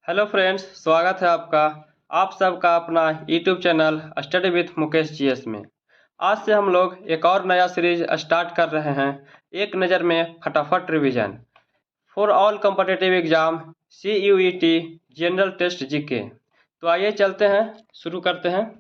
Hello friends, स्वागत है आपका आप सबका अपना YouTube channel study with Mukesh GS में। आज से हम लोग एक और नया सीरीज स्टार्ट कर रहे हैं। एक नज़र में फटाफट revision for all competitive exam CUET general test GK. तो आइए चलते हैं, शुरू करते हैं।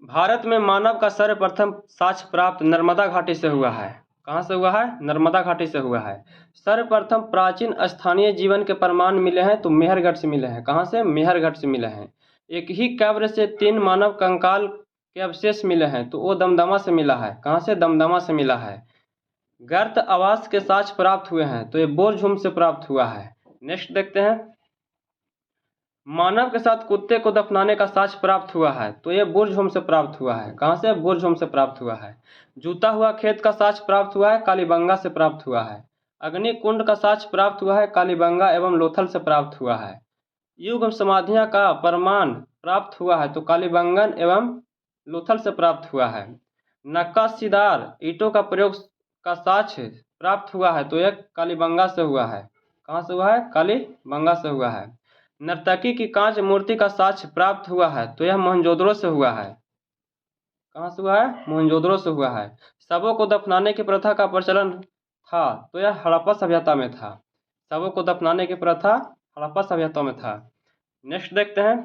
भारत में मानव का सर्वप्रथम साक्ष्य प्राप्त नर्मदा घाटी से हुआ है। कहाँ से हुआ है? नर्मदा घाटी से हुआ है। सर्वप्रथम प्राचीन स्थानीय जीवन के प्रमाण मिले हैं तो मेहरगढ़ से मिले हैं। कहाँ से? मेहरगढ़ से मिले हैं। एक ही कब्र से 3 मानव कंकाल के अवशेष मिले हैं तो वो दमदमा से मिला है। कहाँ से? दमदमा से मिला है। गर्त आवास के साक्ष्य प्राप्त हुए हैं तो ये बोरझुम से प्राप्त हुआ है। नेक्स्ट देखते हैं। मानव के साथ कुत्ते को दफनाने का साक्ष्य प्राप्त हुआ है तो ये बुरझुम से प्राप्त हुआ है। कहाँ से? बुरझुम से प्राप्त हुआ है। जूता हुआ खेत का साक्ष्य प्राप्त हुआ है, कालीबंगा से प्राप्त हुआ है। अग्निकुंड का साक्ष्य प्राप्त हुआ है, कालीबंगा एवं लोथल से प्राप्त हुआ है। युग समाधियां का प्रमाण प्राप्त हुआ है तो कालीबंगन एवं लोथल से प्राप्त हुआ है। नक्काशीदार ईंटों का प्रयोग का साक्ष्य प्राप्त हुआ है तो यह कालीबंगा से हुआ है। कहाँ से हुआ है? कालीबंगा से हुआ है। नर्तकी की कांच मूर्ति का साक्ष्य प्राप्त हुआ है तो यह मोहनजोदड़ो से हुआ है। कहाँ से हुआ है? मोहनजोदड़ो से हुआ है। शवों को दफनाने की प्रथा का प्रचलन था तो यह हड़प्पा सभ्यता में था। शवों को दफनाने की प्रथा हड़प्पा सभ्यता में था। नेक्स्ट देखते हैं।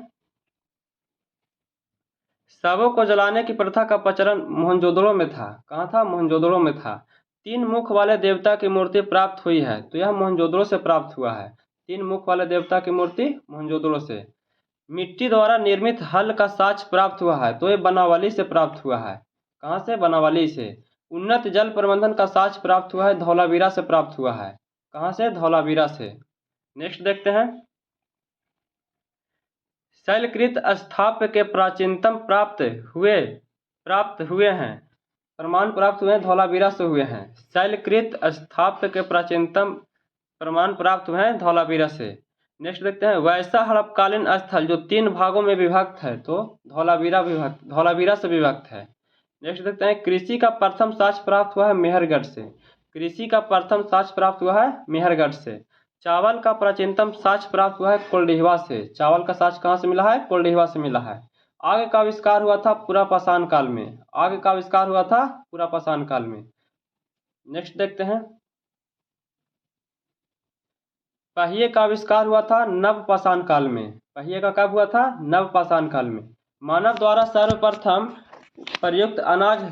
शवों को जलाने की प्रथा का प्रचलन मोहनजोदड़ो में था। कहाँ था? मोहनजोदड़ो में था। 3 मुख वाले देवता की मूर्ति प्राप्त हुई है तो यह मोहनजोदड़ो से प्राप्त हुआ है। 3 मुख वाले देवता की मूर्ति मोहनजोदड़ो से। मिट्टी द्वारा निर्मित हल का साक्ष्य प्राप्त हुआ है तो ये बनावली से प्राप्त हुआ है। कहाँ से? बनावली से। उन्नत जल प्रबंधन का साक्ष्य प्राप्त हुआ है, धौलावीरा से प्राप्त हुआ है। कहाँ से? धौलावीरा से। नेक्स्ट देखते हैं। शैलकृत स्थापत्य के प्राचीनतम प्राप्त हुए हैं प्रमाण प्राप्त हुए हैं धौलावीरा से हुए हैं। शैलकृत स्थापत्य के प्राचीनतम प्रमाण प्राप्त हुए हैं धौलावीरा से। नेक्स्ट देखते हैं। वैसा हड़पकालीन स्थल जो 3 भागों में विभक्त है तो धौलावीरा से विभक्त है। नेक्स्ट देखते हैं। कृषि का प्रथम साक्ष्य प्राप्त हुआ है मेहरगढ़ से। कृषि का प्रथम साक्ष्य प्राप्त हुआ है मेहरगढ़ से। चावल का प्राचीनतम साक्ष्य प्राप्त हुआ है कोल्डिहवा से। चावल का साक्ष्य कहाँ से मिला है? कोल्डिहवा से मिला है। आग का आविष्कार हुआ था पुरापाषाण काल में। आग का आविष्कार हुआ था पुरापाषाण काल में। नेक्स्ट देखते हैं। पहिए का आविष्कार हुआ था नवपाषाण काल में। पहिए का कब हुआ था? नवपाषाण काल में। मानव द्वारा सर्वप्रथम प्रयुक्त अनाज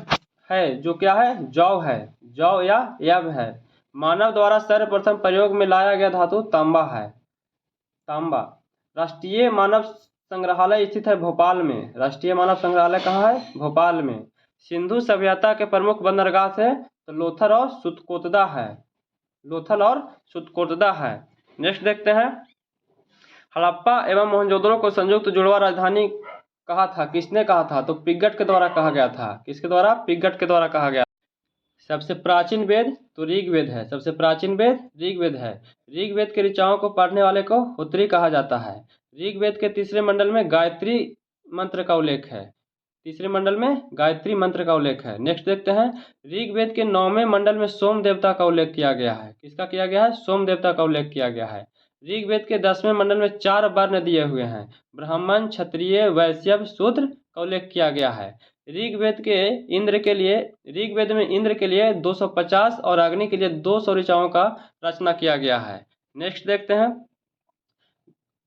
है जो क्या है? जौ है। जौ या यव है। मानव द्वारा सर्वप्रथम प्रयोग में लाया गया धातु तांबा है। तांबा। राष्ट्रीय मानव संग्रहालय स्थित है भोपाल में। राष्ट्रीय मानव संग्रहालय कहाँ है? भोपाल में। सिंधु सभ्यता के प्रमुख बंदरगाह थे तो लोथल और सुतकोतदा है। लोथल और सुतकोतदा है। नेक्स्ट देखते हैं। हड़प्पा एवं मोहनजोदड़ो को संयुक्त जुड़वा राजधानी कहा था। किसने कहा था? तो पिग्गट के द्वारा कहा गया था। किसके द्वारा? पिग्गट के द्वारा कहा गया। सबसे प्राचीन वेद तो ऋग्वेद है। सबसे प्राचीन वेद ऋग्वेद है। ऋग्वेद के ऋचाओं को पढ़ने वाले को होत्री कहा जाता है। ऋग्वेद के तीसरे मंडल में गायत्री मंत्र का उल्लेख है। तीसरे मंडल में गायत्री मंत्र का उल्लेख है। नेक्स्ट देखते हैं। ऋग्वेद के 9वें मंडल में सोम देवता का उल्लेख किया गया है। किसका किया गया है? सोम देवता का उल्लेख किया गया है। ऋग्वेद के 10वें मंडल में 4 वर्ण दिए हुए हैं। ब्राह्मण, क्षत्रिय, वैश्य, शूद्र का उल्लेख किया गया है। ऋग्वेद में इंद्र के लिए 250 और अग्नि के लिए 200 ऋचाओं का रचना किया गया है। नेक्स्ट देखते हैं।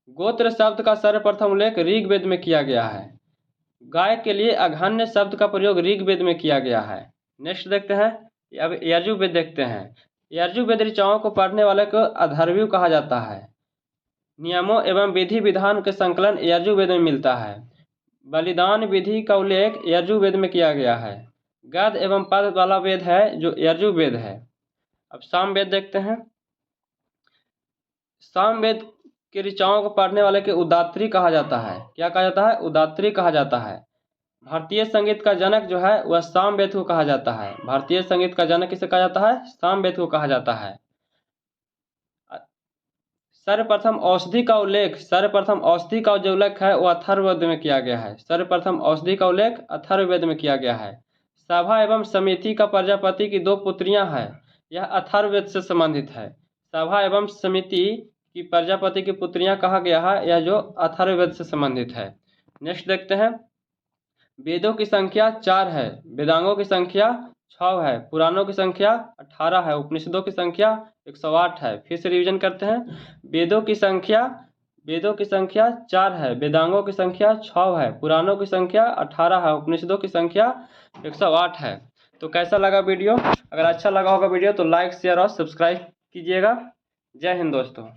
गोत्र शब्द का सर्वप्रथम उल्लेख ऋग्वेद में किया गया है। गाय के लिए अघन्य शब्द का प्रयोग ऋग्वेद में किया गया है। नेक्स्ट देखते हैं। अब यजुर्वेद देखते हैं। यजुर्वेद ऋचाओं को पढ़ने वाले को अथर्वणीय कहा जाता है। नियमों एवं विधि विधान के संकलन यजुर्वेद में मिलता है। बलिदान विधि का उल्लेख यजुर्वेद में किया गया है। गद एवं पद वाला वेद है जो यजुर्वेद है। अब सामवेद देखते हैं। सामवेद के ऋचाओं को पढ़ने वाले के उदात्री कहा जाता है। क्या कहा जाता है? उदात्री कहा जाता है। भारतीय संगीत का जनक जो है वह सामवेद को कहा जाता है। भारतीय संगीत का जनक किसे कहा जाता है? सामवेद को कहा जाता है। सर्वप्रथम औषधि का जो उल्लेख है वो अथर्ववेद में किया गया है। सर्वप्रथम औषधि का उल्लेख अथर्ववेद में किया गया है। सभा एवं समिति का प्रजापति की 2 पुत्रियां हैं। यह अथर्ववेद से संबंधित है। सभा एवं समिति की प्रजापति की पुत्रियां कहा गया है, यह जो अथर्ववेद से संबंधित है। नेक्स्ट देखते हैं। वेदों की संख्या 4 है, वेदांगों की संख्या 6 है, पुराणों की संख्या 18 है, उपनिषदों की संख्या 108 है। फिर से रिवीजन करते हैं। वेदों की संख्या 4 है, वेदांगों की संख्या 6 है, पुराणों की संख्या 18 है, उपनिषदों की संख्या 108 है। तो कैसा लगा वीडियो? अगर अच्छा लगा होगा वीडियो तो लाइक शेयर और सब्सक्राइब कीजिएगा। जय हिंद दोस्तों।